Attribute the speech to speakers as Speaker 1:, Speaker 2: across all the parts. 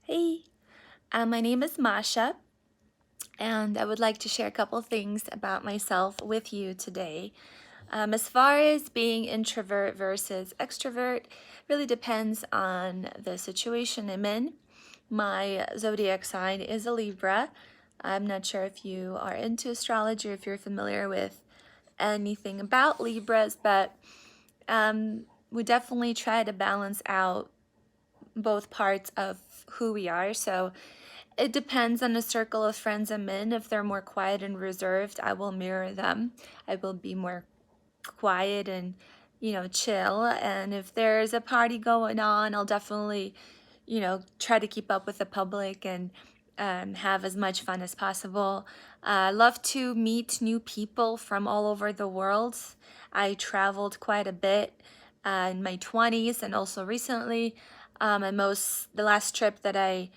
Speaker 1: Hey, my name is Masha, and I would like to share a couple things about myself with you today. As far as being introvert versus extrovert, really depends on the situation I'm in. My zodiac sign is a Libra. I'm not sure if you are into astrology or if you're familiar with anything about Libras, but we definitely try to balance out both parts of who we are. So it depends on the circle of friends I'm in. If they're more quiet and reserved, I will mirror them. I will be more quiet and, chill. And if there's a party going on, I'll definitely, try to keep up with the public and have as much fun as possible. I love to meet new people from all over the world. I traveled quite a bit in my 20s and also recently. The last trip that I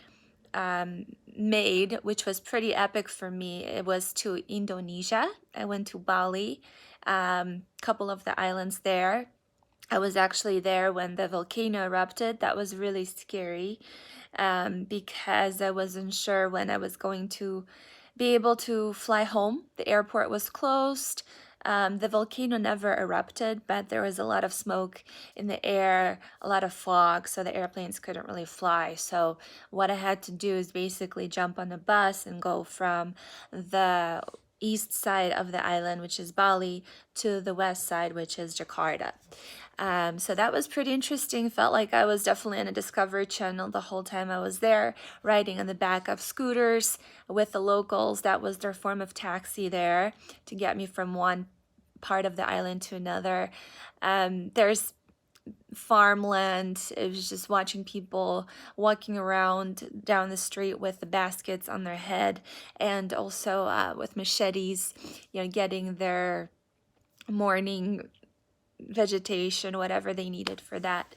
Speaker 1: made, which was pretty epic for me, it was to Indonesia. I went to Bali, couple of the islands there. I was actually there when the volcano erupted. That was really scary because I wasn't sure when I was going to be able to fly home. The airport was closed. The volcano never erupted, but there was a lot of smoke in the air, a lot of fog, so the airplanes couldn't really fly. So what I had to do is basically jump on a bus and go from the east side of the island, which is Bali, to the west side, which is Jakarta. So that was pretty interesting. Felt like I was definitely on a Discovery Channel the whole time I was there, riding on the back of scooters with the locals. That was their form of taxi there to get me from one part of the island to another. There's farmland. It was just watching people walking around down the street with the baskets on their head and also with machetes, getting their morning vegetation, whatever they needed for that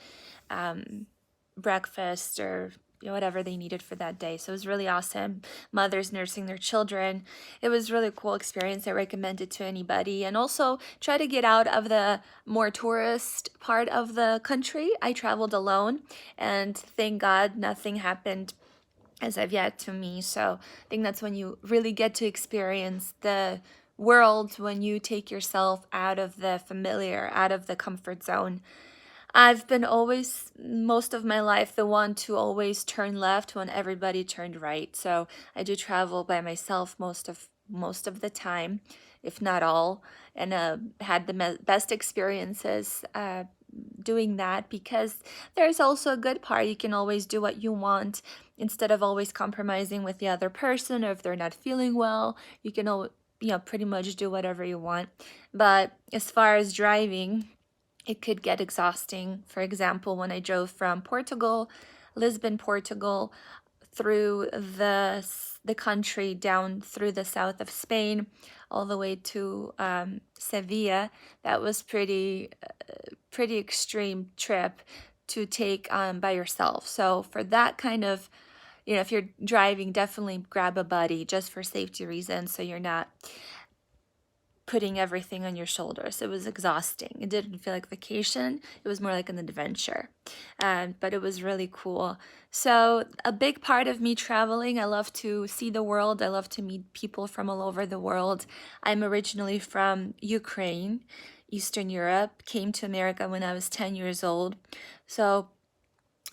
Speaker 1: breakfast or whatever they needed for that day. So it was really awesome. Mothers nursing their children. It was a really cool experience. I recommend it to anybody. And also try to get out of the more tourist part of the country. I traveled alone, and thank God nothing happened as of yet to me. So I think that's when you really get to experience the world, when you take yourself out of the familiar, out of the comfort zone. I've been always, most of my life, the one to always turn left when everybody turned right. So I do travel by myself most of the time, if not all, and had the best experiences doing that, because there's also a good part. You can always do what you want instead of always compromising with the other person, or if they're not feeling well, you can pretty much do whatever you want. But as far as driving, it could get exhausting. For example, when I drove from Lisbon, Portugal, through the country down through the south of Spain, all the way to Sevilla, that was pretty extreme trip to take by yourself. So for that kind of, if you're driving, definitely grab a buddy just for safety reasons, so you're not putting everything on your shoulders. It was exhausting. It didn't feel like vacation. It was more like an adventure. But it was really cool. So a big part of me traveling, I love to see the world. I love to meet people from all over the world. I'm originally from Ukraine, Eastern Europe, came to America when I was 10 years old. So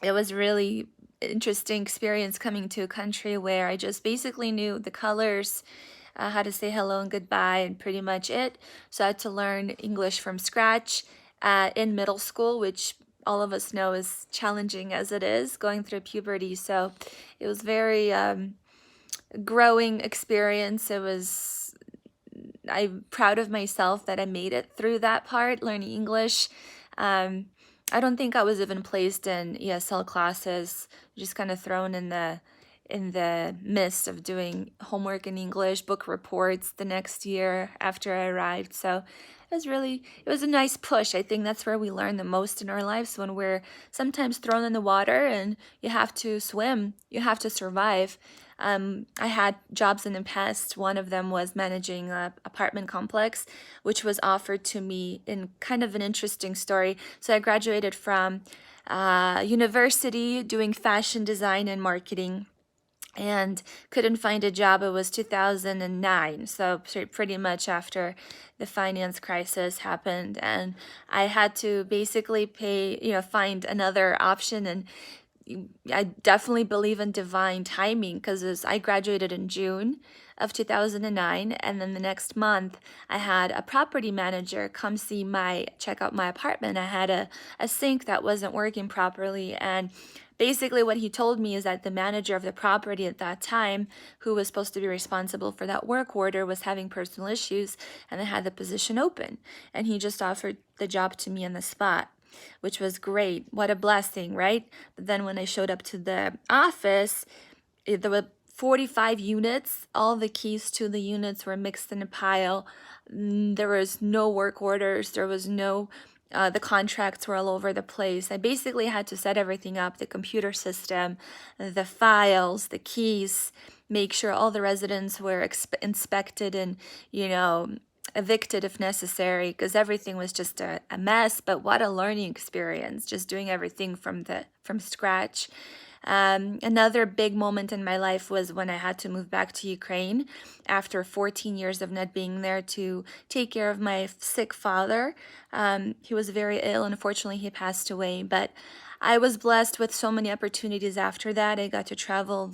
Speaker 1: it was really interesting experience coming to a country where I just basically knew the colors, how to say hello and goodbye, and pretty much it. So I had to learn English from scratch in middle school, which all of us know is challenging as it is, going through puberty. So it was very growing experience. I'm proud of myself that I made it through that part, learning English. I don't think I was even placed in ESL classes, just kind of thrown in the midst of doing homework in English, book reports the next year after I arrived. So it was a nice push. I think that's where we learn the most in our lives, when we're sometimes thrown in the water and you have to swim, you have to survive. I had jobs in the past. One of them was managing an apartment complex, which was offered to me in kind of an interesting story. So I graduated from university doing fashion design and marketing, and couldn't find a job. It was 2009, so pretty much after the finance crisis happened, and I had to basically find another option. And I definitely believe in divine timing, because I graduated in June of 2009, and then the next month I had a property manager come check out my apartment. I had a sink that wasn't working properly, and basically what he told me is that the manager of the property at that time, who was supposed to be responsible for that work order, was having personal issues, and they had the position open, and he just offered the job to me on the spot, which was great. What a blessing, right? But then when I showed up to the office, there were 45 units. All the keys to the units were mixed in a pile. There was no work orders. There was no, the contracts were all over the place. I basically had to set everything up, the computer system, the files, the keys, make sure all the residents were inspected and, evicted if necessary, because everything was just a mess. But what a learning experience, just doing everything from scratch. Another big moment in my life was when I had to move back to Ukraine after 14 years of not being there to take care of my sick father. He was very ill. Unfortunately, he passed away, but I was blessed with so many opportunities after that. I got to travel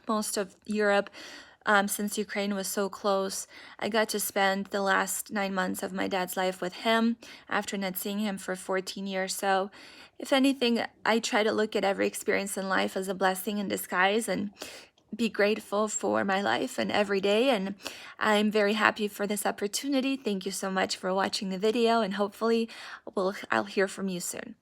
Speaker 1: most of Europe. Since Ukraine was so close, I got to spend the last 9 months of my dad's life with him after not seeing him for 14 years. So if anything, I try to look at every experience in life as a blessing in disguise and be grateful for my life and every day. And I'm very happy for this opportunity. Thank you so much for watching the video, and hopefully I'll hear from you soon.